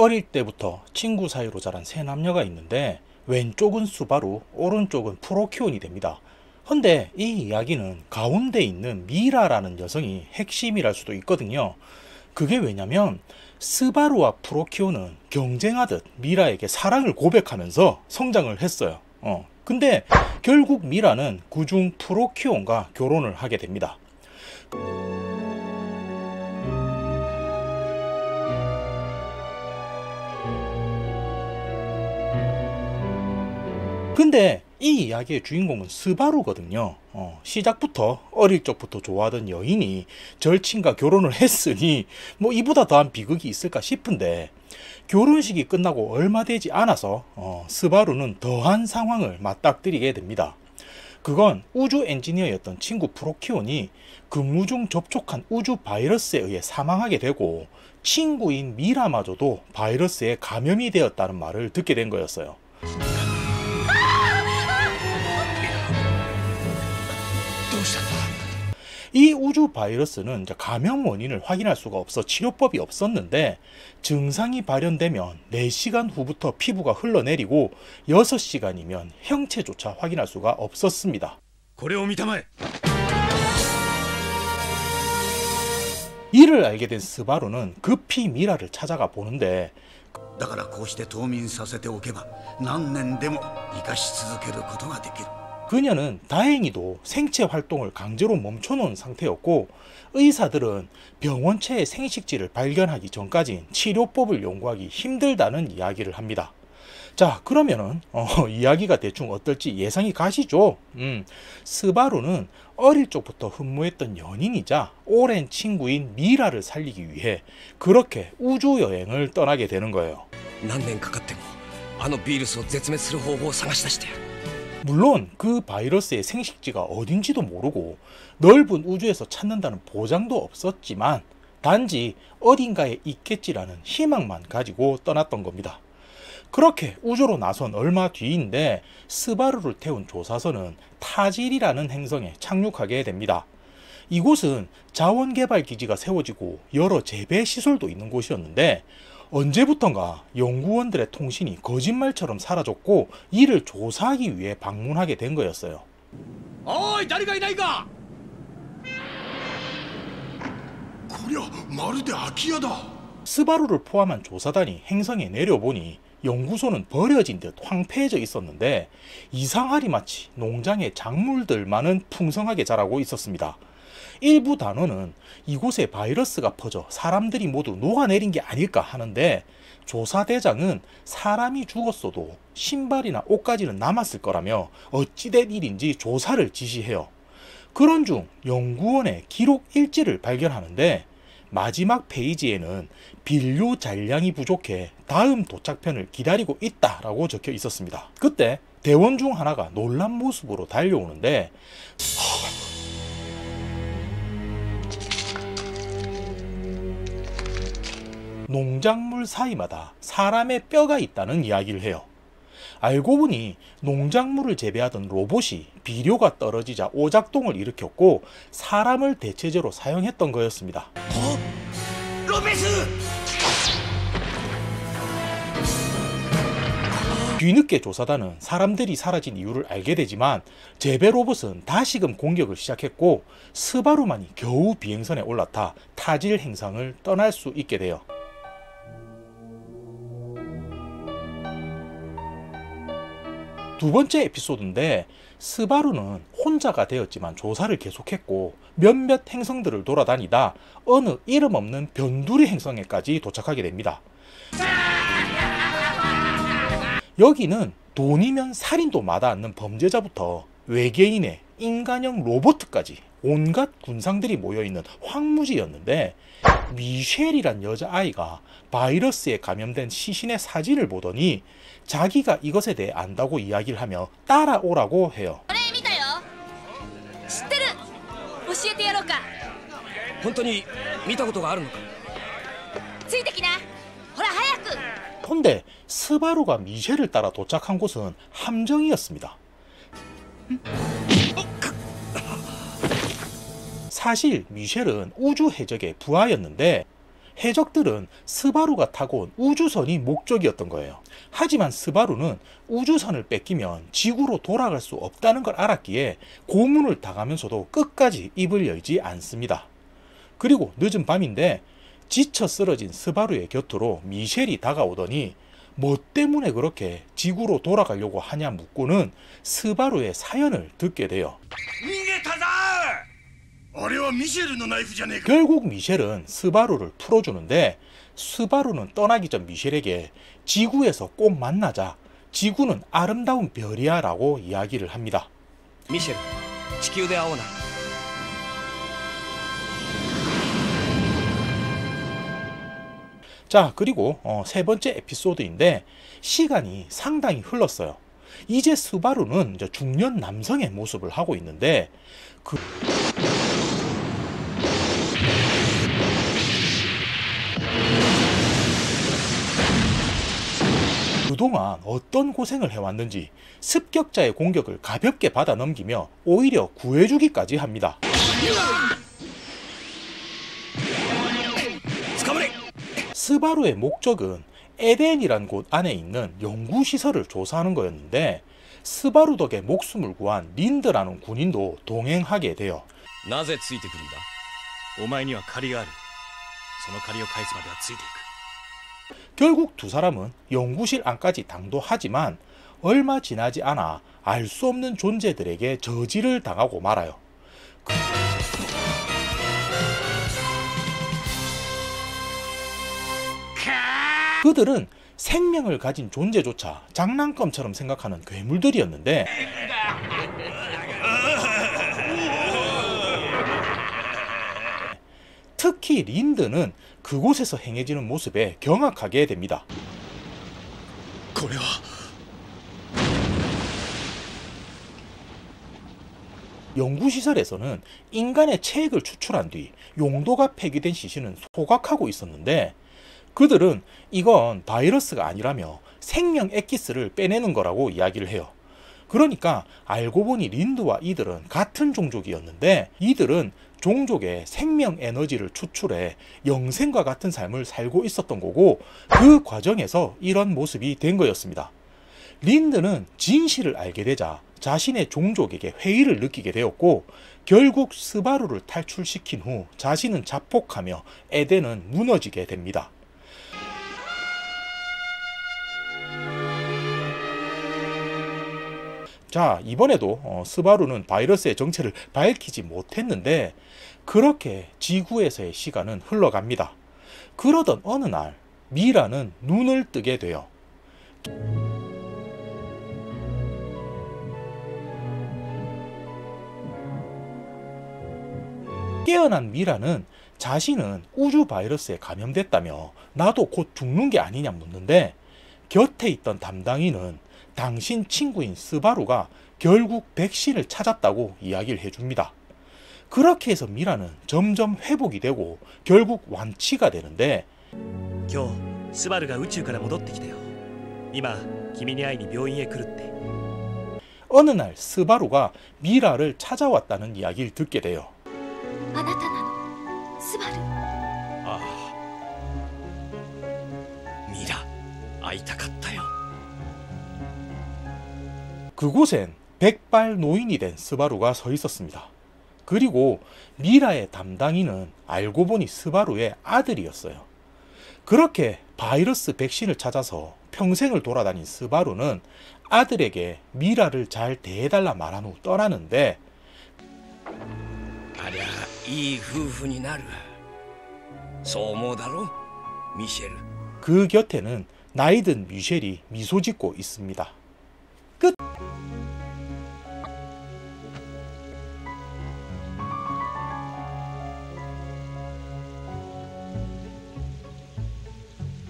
어릴 때부터 친구 사이로 자란 세 남녀가 있는데 왼쪽은 수바루, 오른쪽은 프로키온이 됩니다. 근데 이 이야기는 가운데 있는 미라라는 여성이 핵심이랄 수도 있거든요. 그게 왜냐면 스바루와 프로키온은 경쟁하듯 미라에게 사랑을 고백하면서 성장을 했어요. 근데 결국 미라는 그중 프로키온과 결혼을 하게 됩니다. 근데 이 이야기의 주인공은 스바루거든요. 시작부터 어릴 적부터 좋아하던 여인이 절친과 결혼을 했으니 뭐 이보다 더한 비극이 있을까 싶은데, 결혼식이 끝나고 얼마 되지 않아서 스바루는 더한 상황을 맞닥뜨리게 됩니다. 그건 우주 엔지니어였던 친구 프로키온이 근무 중 접촉한 우주 바이러스에 의해 사망하게 되고, 친구인 미라마저도 바이러스에 감염이 되었다는 말을 듣게 된 거였어요. 이 우주 바이러스는 감염 원인을 확인할 수가 없어 치료법이 없었는데, 증상이 발현되면 4시간 후부터 피부가 흘러내리고 6시간이면 형체조차 확인할 수가 없었습니다. 이를 알게 된 스바루는 급히 미라를 찾아가 보는데, だからこうして冬眠させておけば何年でも生かし続けることができる。 그녀는 다행히도 생체 활동을 강제로 멈춰놓은 상태였고, 의사들은 병원체의 생식지를 발견하기 전까진 치료법을 연구하기 힘들다는 이야기를 합니다. 자, 그러면은 이야기가 대충 어떨지 예상이 가시죠? 스바루는 어릴 적부터 흠모했던 연인이자 오랜 친구인 미라를 살리기 위해 그렇게 우주여행을 떠나게 되는 거예요. 何年かかってもあのビールスを絶滅する方法を探し出してやる。 물론 그 바이러스의 생식지가 어딘지도 모르고 넓은 우주에서 찾는다는 보장도 없었지만, 단지 어딘가에 있겠지라는 희망만 가지고 떠났던 겁니다. 그렇게 우주로 나선 얼마 뒤인데 스바루를 태운 조사선은 타질이라는 행성에 착륙하게 됩니다. 이곳은 자원개발 기지가 세워지고 여러 재배 시설도 있는 곳이었는데, 언제부턴가 연구원들의 통신이 거짓말처럼 사라졌고 이를 조사하기 위해 방문하게 된 거였어요. 어이, 誰かいないか? こりゃまるで空き家だ。 스바루를 포함한 조사단이 행성에 내려보니 연구소는 버려진 듯 황폐해져 있었는데, 이상하리 마치 농장의 작물들만은 풍성하게 자라고 있었습니다. 일부 단원은 이곳에 바이러스가 퍼져 사람들이 모두 녹아내린 게 아닐까 하는데, 조사대장은 사람이 죽었어도 신발이나 옷까지는 남았을 거라며 어찌된 일인지 조사를 지시해요. 그런 중 연구원의 기록 일지를 발견하는데, 마지막 페이지에는 비료 잔량이 부족해 다음 도착편을 기다리고 있다라고 적혀 있었습니다. 그때 대원 중 하나가 놀란 모습으로 달려오는데, 농작물 사이마다 사람의 뼈가 있다는 이야기를 해요. 알고 보니 농작물을 재배하던 로봇이 비료가 떨어지자 오작동을 일으켰고 사람을 대체제로 사용했던 거였습니다. 로베스! 뒤늦게 조사단은 사람들이 사라진 이유를 알게 되지만, 재배 로봇은 다시금 공격을 시작했고 스바루만이 겨우 비행선에 올라타 타질 행성을 떠날 수 있게 돼요. 두 번째 에피소드인데, 스바루는 혼자가 되었지만 조사를 계속했고 몇몇 행성들을 돌아다니다 어느 이름 없는 변두리 행성에까지 도착하게 됩니다. 여기는 돈이면 살인도 마다 않는 범죄자부터 외계인의 인간형 로봇까지 온갖 군상들이 모여있는 황무지였는데, 미셸이란 여자아이가 바이러스에 감염된 시신의 사진을 보더니 자기가 이것에 대해 안다고 이야기를 하며 따라오라고 해요. 本当に見たことがあるのか? ついてきな。ほら早く。 근데 스바루가 미셸을 따라 도착한 곳은 함정이었습니다. 사실 미셸은 우주 해적의 부하였는데, 해적들은 스바루가 타고 온 우주선이 목적이었던 거예요. 하지만 스바루는 우주선을 뺏기면 지구로 돌아갈 수 없다는 걸 알았기에 고문을 당하면서도 끝까지 입을 열지 않습니다. 그리고 늦은 밤인데 지쳐 쓰러진 스바루의 곁으로 미셸이 다가오더니 뭐 때문에 그렇게 지구로 돌아가려고 하냐 묻고는 스바루의 사연을 듣게 돼요. 逃げたぞあれはミシェルのナイフじゃねえか 결국 미셸은 스바루를 풀어주는데 스바루는 떠나기 전 미셸에게 지구에서 꼭 만나자. 지구는 아름다운 별이야 라고 이야기를 합니다. ミシェル、地球で会おうな。 자, 그리고 세 번째 에피소드인데 시간이 상당히 흘렀어요. 이제 스바루는 이제 중년 남성의 모습을 하고 있는데 그동안 어떤 고생을 해왔는지 습격자의 공격을 가볍게 받아 넘기며 오히려 구해주기까지 합니다. 捕まれ。 스바루의 목적은 에덴이란 곳 안에 있는 연구시설을 조사하는 거였는데 스바루 덕에 목숨을 구한 린드라는 군인도 동행하게 돼요. なぜついてくるんだ。お前には借りがある。その借りを返すまではついていく。 결국 두 사람은 연구실 안까지 당도하지만 얼마 지나지 않아 알 수 없는 존재들에게 저지를 당하고 말아요. 그들은 생명을 가진 존재조차 장난감처럼 생각하는 괴물들이었는데 특히 린드는 그곳에서 행해지는 모습에 경악하게 됩니다. これは 연구시설에서는 인간의 체액을 추출한 뒤 용도가 폐기된 시신은 소각하고 있었는데 그들은 이건 바이러스가 아니라며 생명 엑기스를 빼내는 거라고 이야기를 해요. 그러니까 알고 보니 린드와 이들은 같은 종족이었는데 이들은 종족의 생명 에너지를 추출해 영생과 같은 삶을 살고 있었던 거고 그 과정에서 이런 모습이 된 거였습니다. 린드는 진실을 알게 되자 자신의 종족에게 회의를 느끼게 되었고 결국 스바루를 탈출시킨 후 자신은 자폭하며 에덴은 무너지게 됩니다. 자, 이번에도 스바루는 바이러스의 정체를 밝히지 못했는데 그렇게 지구에서의 시간은 흘러갑니다. 그러던 어느 날 미라는 눈을 뜨게 돼요. 깨어난 미라는 자신은 우주 바이러스에 감염됐다며 나도 곧 죽는 게 아니냐 묻는데 곁에 있던 담당인은 당신 친구인 스바루가 결국 백신을 찾았다고 이야기를 해줍니다. 그렇게 해서 미라는 점점 회복이 되고 결국 완치가 되는데 今日スバルが宇宙から戻ってきたよ。今君に会いに病院へ来るって。 어느 날 스바루가 미라를 찾아왔다는 이야기를 듣게 돼요. あなたなのスバル。ああ。ミラ、会いたかったよ。 그곳엔 백발 노인이 된 스바루가 서 있었습니다. 그리고 미라의 담당인은 알고 보니 스바루의 아들이었어요. 그렇게 바이러스 백신을 찾아서 평생을 돌아다닌 스바루는 아들에게 미라를 잘 대해달라 말한 후 떠나는데 ありゃいい夫婦になる。そう思うだろ、ミシェル。 그 곁에는 나이든 미셸이 미소 짓고 있습니다.